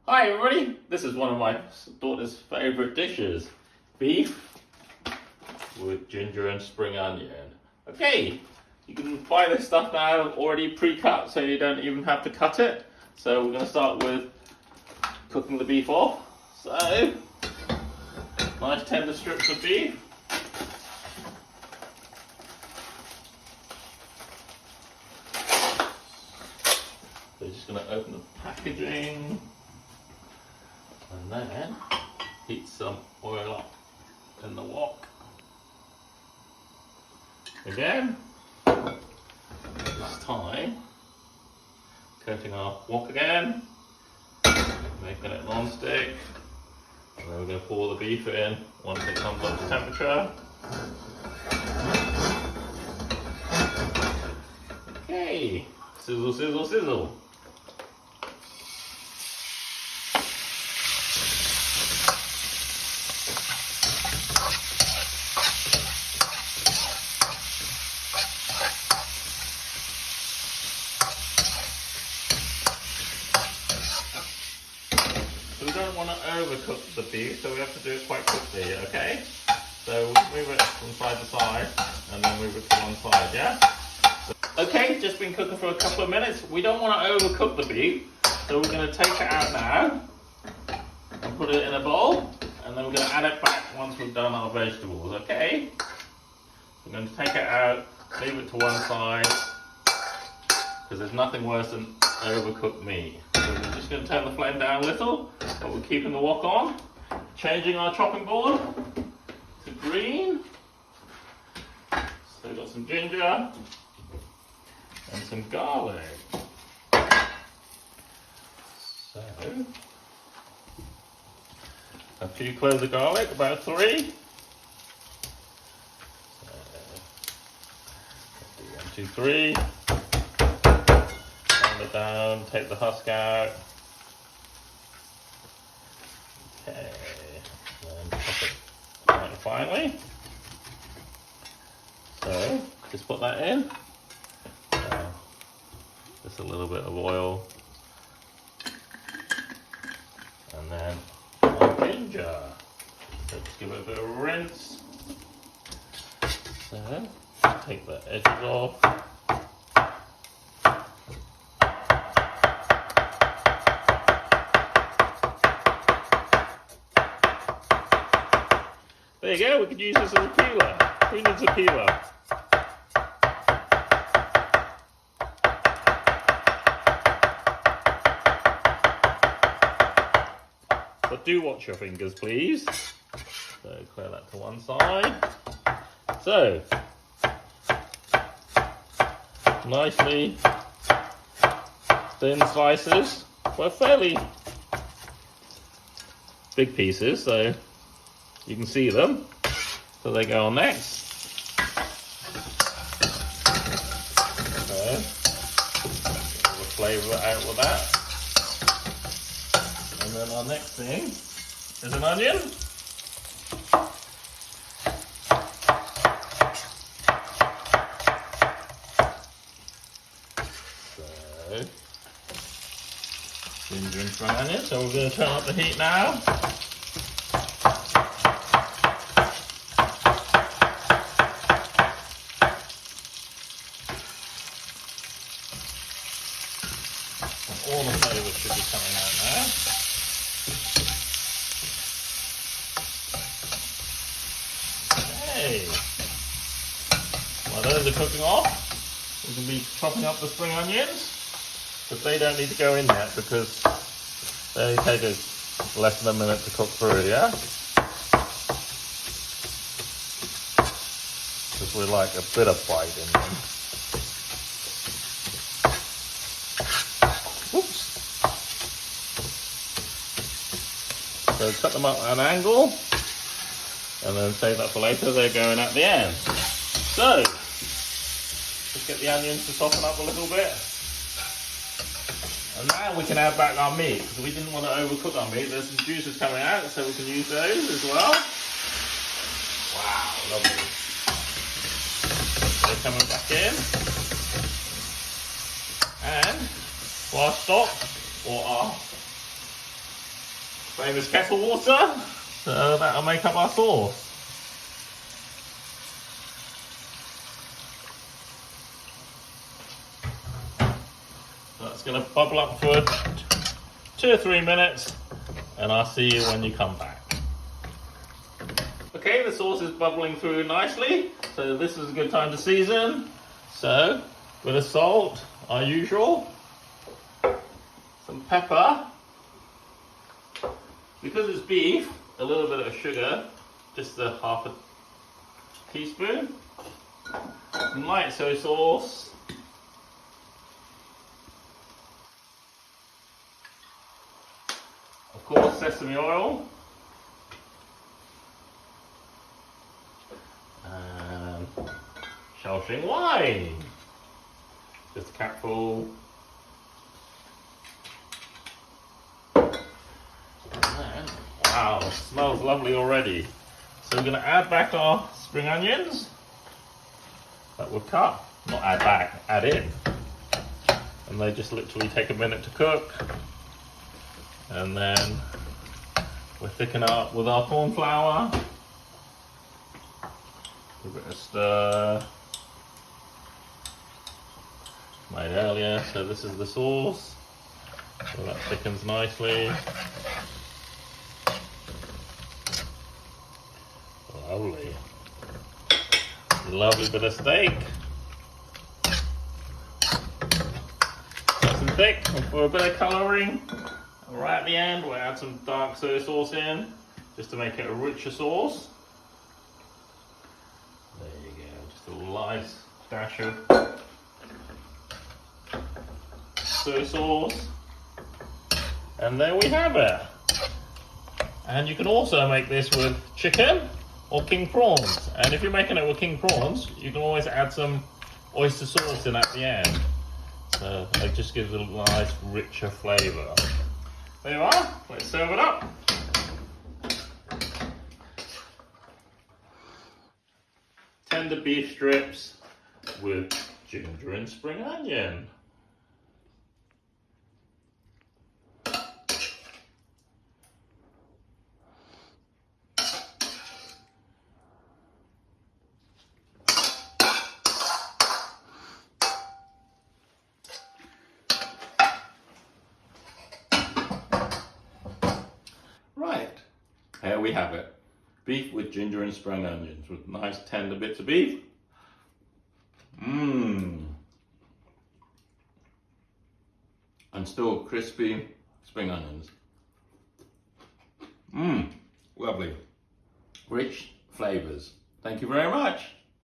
Hi everybody, this is one of my daughter's favourite dishes. Beef with ginger and spring onion. Okay, you can buy this stuff now already pre-cut so you don't even have to cut it. So we're going to start with cooking the beef off. So, nice tender strips of beef. So just going to open the packaging. And then heat some oil up in the wok. Again, this time, coating our wok again, making it non-stick. And then we're going to pour the beef in once it comes up to temperature. Okay, sizzle, sizzle, sizzle. We don't want to overcook the beef, so we have to do it quite quickly, okay? So we move it from side to side, and then move it to one side, yeah? Okay, just been cooking for a couple of minutes. We don't want to overcook the beef, so we're going to take it out now, and put it in a bowl, and then we're going to add it back once we've done our vegetables, okay? We're going to take it out, leave it to one side, because there's nothing worse than overcooked meat. So we're just going to turn the flame down a little, but we're keeping the wok on. Changing our chopping board to green. So we've got some ginger and some garlic. So, a few cloves of garlic, about 3. So, 1, 2, 3. It down, take the husk out. Okay, then chop it quite finely. So, just put that in. Just a little bit of oil. And then our ginger. So just give it a bit of rinse. So, take the edges off. There you go, we could use this as a peeler. Who needs a peeler? But do watch your fingers, please. So clear that to one side. So, nicely thin slices. Well, fairly big pieces, so you can see them, so they go on next. So, we'll flavour it out with that. And then our next thing is an onion. So, ginger and spring onion. So we're going to turn up the heat now. All the flavours should be coming out now. Okay. While those are cooking off, we can be chopping up the spring onions, but they don't need to go in yet because they only take us less than a minute to cook through, yeah? Because we like a bit of bite in them. So cut them up at an angle, and then save that for later. They're going at the end. So, just get the onions to soften up a little bit. And now we can add back our meat, because we didn't want to overcook our meat. There's some juices coming out, so we can use those as well. Wow, lovely. They're coming back in. And for our stock, or our famous kettle water. So that'll make up our sauce. That's going to bubble up for 2 or 3 minutes, and I'll see you when you come back. Okay, the sauce is bubbling through nicely, so this is a good time to season. So, a bit of salt, our usual, some pepper. Because it's beef, a little bit of sugar, just a half a teaspoon. Some light soy sauce. Of course, sesame oil. And Shaoxing wine. Just a capful. And, wow, it smells lovely already. So we're going to add back our spring onions that we've cut. Not add back, add in. And they just literally take a minute to cook. And then we'll thicken up with our corn flour. Give it a stir. Made earlier, so this is the sauce. So that thickens nicely. Lovely. Lovely bit of steak. Nice and thick. And for a bit of colouring, right at the end, we'll add some dark soy sauce in, just to make it a richer sauce. There you go, just a nice dash of soy sauce. And there we have it. And you can also make this with chicken or king prawns. And if you're making it with king prawns, you can always add some oyster sauce in at the end. So it just gives it a nice, richer flavour. There you are, let's serve it up. Tender beef strips with ginger and spring onion. Right, here we have it. Beef with ginger and spring onions with nice tender bits of beef. Mmm. And still crispy spring onions. Mmm, lovely. Rich flavours. Thank you very much.